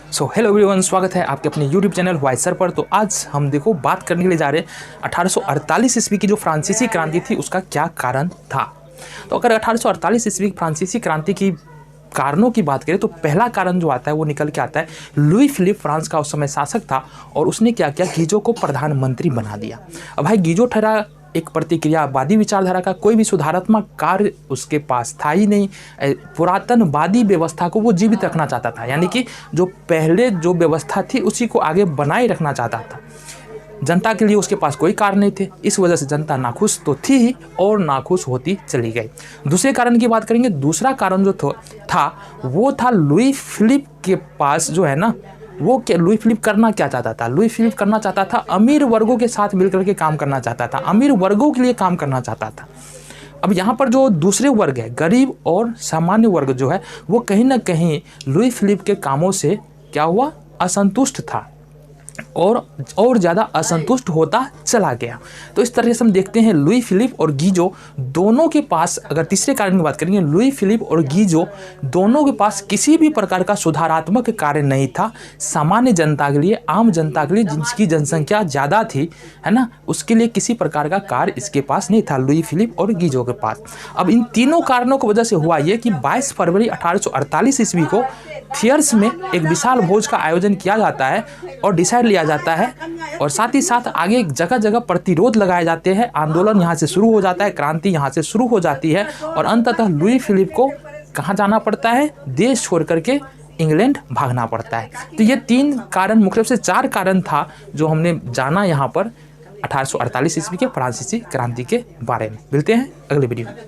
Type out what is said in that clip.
Hello everyone, स्वागत है आपके अपने यूट्यूब चैनल वाइसर पर। तो आज हम देखो बात करने के लिए जा रहे हैं 1848 ईस्वी की जो फ्रांसीसी क्रांति थी उसका क्या कारण था। तो अगर 1848 ईस्वी फ्रांसीसी क्रांति की कारणों की बात करें तो पहला कारण जो आता है वो निकल के आता है लुई फिलिप फ्रांस का उस समय शासक था और उसने क्या किया, गीजो को प्रधानमंत्री बना दिया। अब भाई गीजो ठहरा एक प्रतिक्रियावादी विचारधारा का, कोई भी सुधारात्मक कार्य उसके पास था ही नहीं। पुरातनवादी व्यवस्था को वो जीवित रखना चाहता था, यानी कि जो पहले जो व्यवस्था थी उसी को आगे बनाए रखना चाहता था। जनता के लिए उसके पास कोई कार्य नहीं थे, इस वजह से जनता नाखुश तो थी ही और नाखुश होती चली गई। दूसरे कारण की बात करेंगे, दूसरा कारण जो था वो था लुई फिलिप के पास जो है ना, वो क्या लुई फिलिप करना क्या चाहता था। लुई फिलिप करना चाहता था अमीर वर्गों के साथ मिलकर के काम करना चाहता था, अमीर वर्गों के लिए काम करना चाहता था। अब यहाँ पर जो दूसरे वर्ग है, गरीब और सामान्य वर्ग जो है, वो कहीं ना कहीं लुई फिलिप के कामों से क्या हुआ, असंतुष्ट था और ज़्यादा असंतुष्ट होता चला गया। तो इस तरह से हम देखते हैं लुई फिलिप और गीजो दोनों के पास, अगर तीसरे कारण की बात करेंगे, लुई फिलिप और गीजो दोनों के पास किसी भी प्रकार का सुधारात्मक कार्य नहीं था सामान्य जनता के लिए, आम जनता के लिए जिसकी जनसंख्या ज़्यादा थी, है ना, उसके लिए किसी प्रकार का कार्य इसके पास नहीं था, लुई फिलिप और गीजो के पास। अब इन तीनों कारणों की वजह से हुआ ये कि 22 फरवरी 1848 ईस्वी को थियर्स में एक विशाल भोज का आयोजन किया जाता है और डिसाइड लिया जाता है, और साथ ही साथ आगे जगह जगह प्रतिरोध लगाए जाते हैं। आंदोलन यहाँ से शुरू हो जाता है, क्रांति यहाँ से शुरू हो जाती है और अंततः लुई फिलिप को कहाँ जाना पड़ता है, देश छोड़ करके इंग्लैंड भागना पड़ता है। तो ये तीन कारण, मुख्य रूप से चार कारण था जो हमने जाना यहाँ पर 1848 ईस्वी के फ्रांसीसी क्रांति के बारे में। मिलते हैं अगले वीडियो में।